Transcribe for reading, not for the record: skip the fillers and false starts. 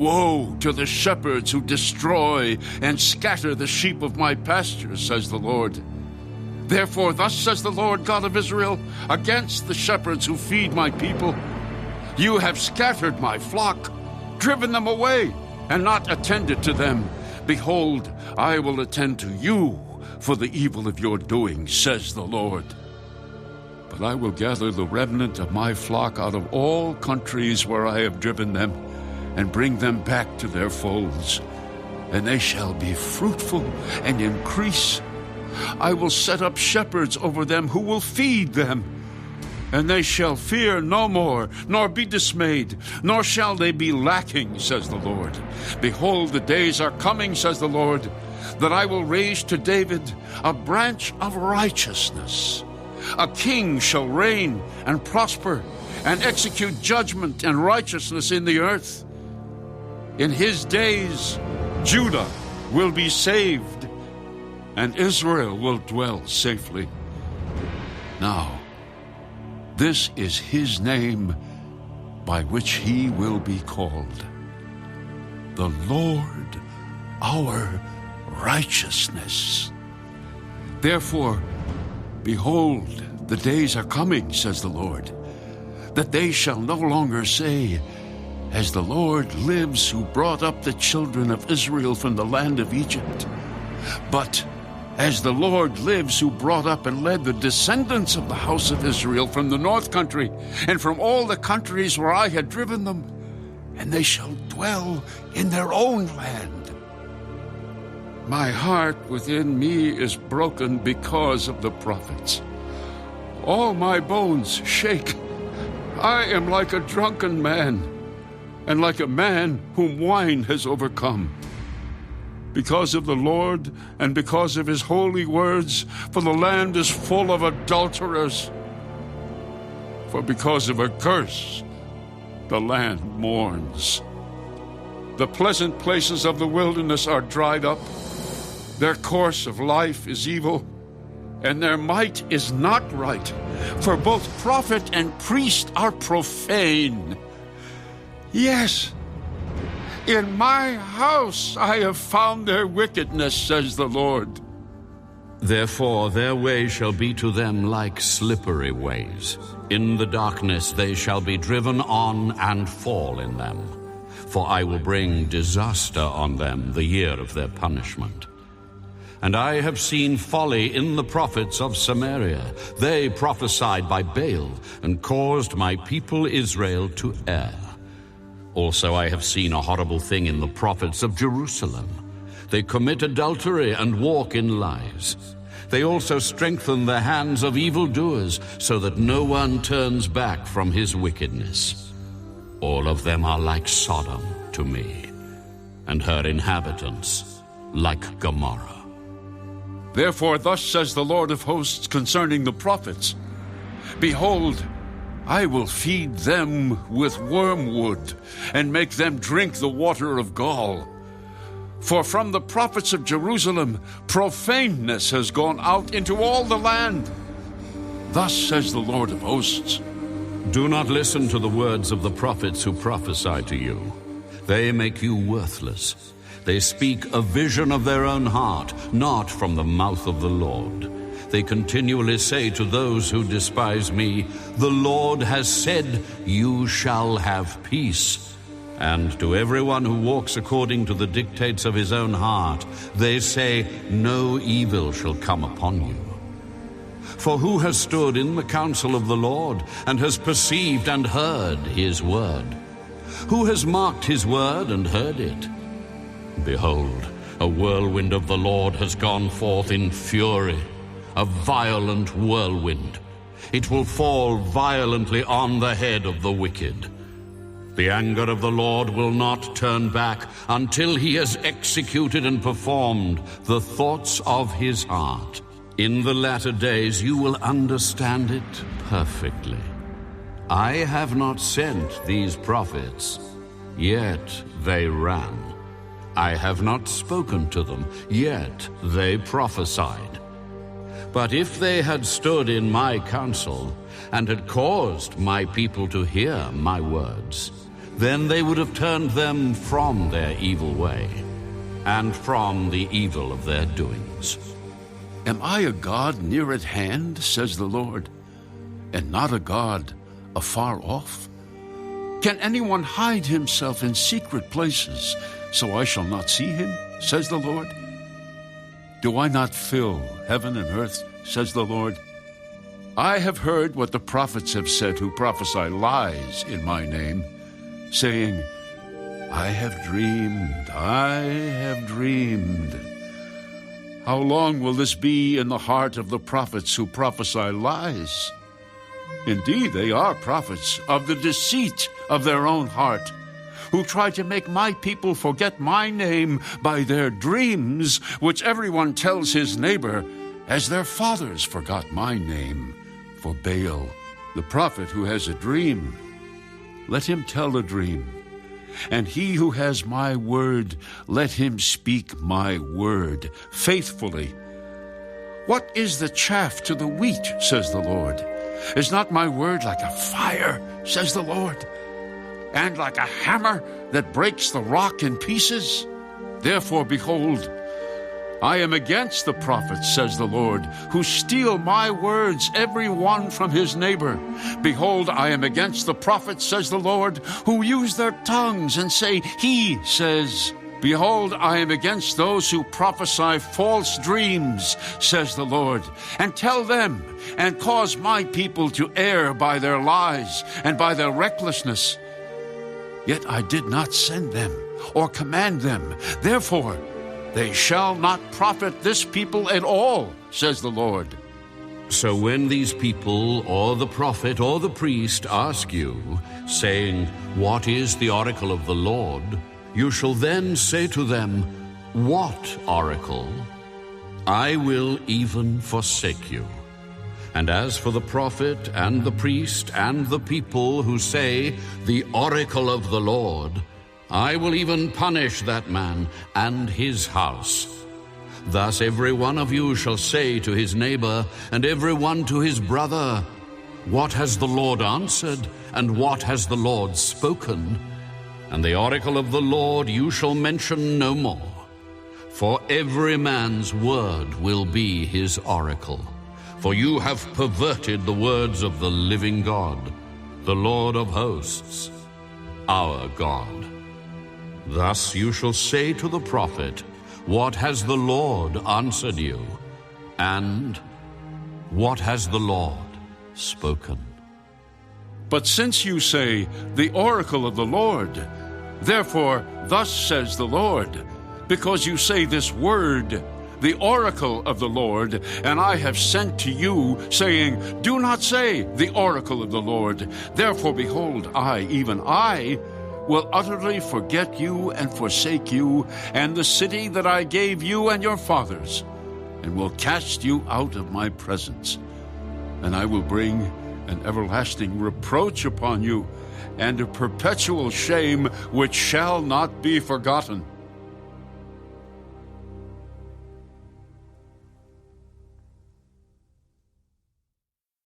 Woe to the shepherds who destroy and scatter the sheep of my pastures, says the Lord. Therefore, thus says the Lord God of Israel, against the shepherds who feed my people: you have scattered my flock, driven them away, and not attended to them. Behold, I will attend to you for the evil of your doing, says the Lord. But I will gather the remnant of my flock out of all countries where I have driven them, and bring them back to their folds, and they shall be fruitful and increase. I will set up shepherds over them who will feed them, and they shall fear no more, nor be dismayed, nor shall they be lacking, says the Lord. Behold, the days are coming, says the Lord, that I will raise to David a branch of righteousness. A king shall reign and prosper, and execute judgment and righteousness in the earth. In his days, Judah will be saved, and Israel will dwell safely. Now, this is his name by which he will be called: the Lord our righteousness. Therefore, behold, the days are coming, says the Lord, that they shall no longer say, as the Lord lives, who brought up the children of Israel from the land of Egypt, but as the Lord lives, who brought up and led the descendants of the house of Israel from the north country and from all the countries where I had driven them, and they shall dwell in their own land. My heart within me is broken because of the prophets. All my bones shake. I am like a drunken man, and like a man whom wine has overcome. Because of the Lord and because of his holy words, for the land is full of adulterers. For because of a curse, the land mourns. The pleasant places of the wilderness are dried up. Their course of life is evil, and their might is not right. For both prophet and priest are profane. Yes, in my house I have found their wickedness, says the Lord. Therefore their way shall be to them like slippery ways. In the darkness they shall be driven on and fall in them. For I will bring disaster on them the year of their punishment. And I have seen folly in the prophets of Samaria. They prophesied by Baal and caused my people Israel to err. Also I have seen a horrible thing in the prophets of Jerusalem. They commit adultery and walk in lies. They also strengthen the hands of evildoers, so that no one turns back from his wickedness. All of them are like Sodom to me, and her inhabitants like Gomorrah. Therefore thus says the Lord of hosts concerning the prophets: Behold, I will feed them with wormwood, and make them drink the water of gall. For from the prophets of Jerusalem profaneness has gone out into all the land. Thus says the Lord of hosts: Do not listen to the words of the prophets who prophesy to you. They make you worthless. They speak a vision of their own heart, not from the mouth of the Lord. They continually say to those who despise me, The Lord has said, you shall have peace. And to everyone who walks according to the dictates of his own heart, they say, no evil shall come upon you. For who has stood in the counsel of the Lord, and has perceived and heard his word? Who has marked his word and heard it? Behold, a whirlwind of the Lord has gone forth in fury, a violent whirlwind. It will fall violently on the head of the wicked. The anger of the Lord will not turn back until he has executed and performed the thoughts of his heart. In the latter days you will understand it perfectly. I have not sent these prophets, yet they ran. I have not spoken to them, yet they prophesied. But if they had stood in my counsel, and had caused my people to hear my words, then they would have turned them from their evil way and from the evil of their doings. Am I a God near at hand, says the Lord, and not a God afar off? Can anyone hide himself in secret places, so I shall not see him, says the Lord? Do I not fill heaven and earth, says the Lord? I have heard what the prophets have said who prophesy lies in my name, saying, I have dreamed, I have dreamed. How long will this be in the heart of the prophets who prophesy lies? Indeed, they are prophets of the deceit of their own heart, who try to make my people forget my name by their dreams, which everyone tells his neighbor, as their fathers forgot my name for Baal. The prophet who has a dream, let him tell a dream. And he who has my word, let him speak my word faithfully. What is the chaff to the wheat, says the Lord? Is not my word like a fire, says the Lord, and like a hammer that breaks the rock in pieces? Therefore, behold, I am against the prophets, says the Lord, who steal my words, every one from his neighbor. Behold, I am against the prophets, says the Lord, who use their tongues and say, He says. Behold, I am against those who prophesy false dreams, says the Lord, and tell them, and cause my people to err by their lies and by their recklessness. Yet I did not send them or command them. Therefore, they shall not profit this people at all, says the Lord. So when these people, or the prophet, or the priest ask you, saying, What is the oracle of the Lord? You shall then say to them, What oracle? I will even forsake you. And as for the prophet and the priest and the people who say, The oracle of the Lord, I will even punish that man and his house. Thus every one of you shall say to his neighbor, and every one to his brother, What has the Lord answered, and what has the Lord spoken? And the oracle of the Lord you shall mention no more. For every man's word will be his oracle. For you have perverted the words of the living God, the Lord of hosts, our God. Thus you shall say to the prophet, What has the Lord answered you? And what has the Lord spoken? But since you say, The oracle of the Lord, therefore thus says the Lord, because you say this word, the oracle of the Lord, and I have sent to you, saying, Do not say, the oracle of the Lord. Therefore, behold, I, even I, will utterly forget you and forsake you, and the city that I gave you and your fathers, and will cast you out of my presence. And I will bring an everlasting reproach upon you, and a perpetual shame which shall not be forgotten.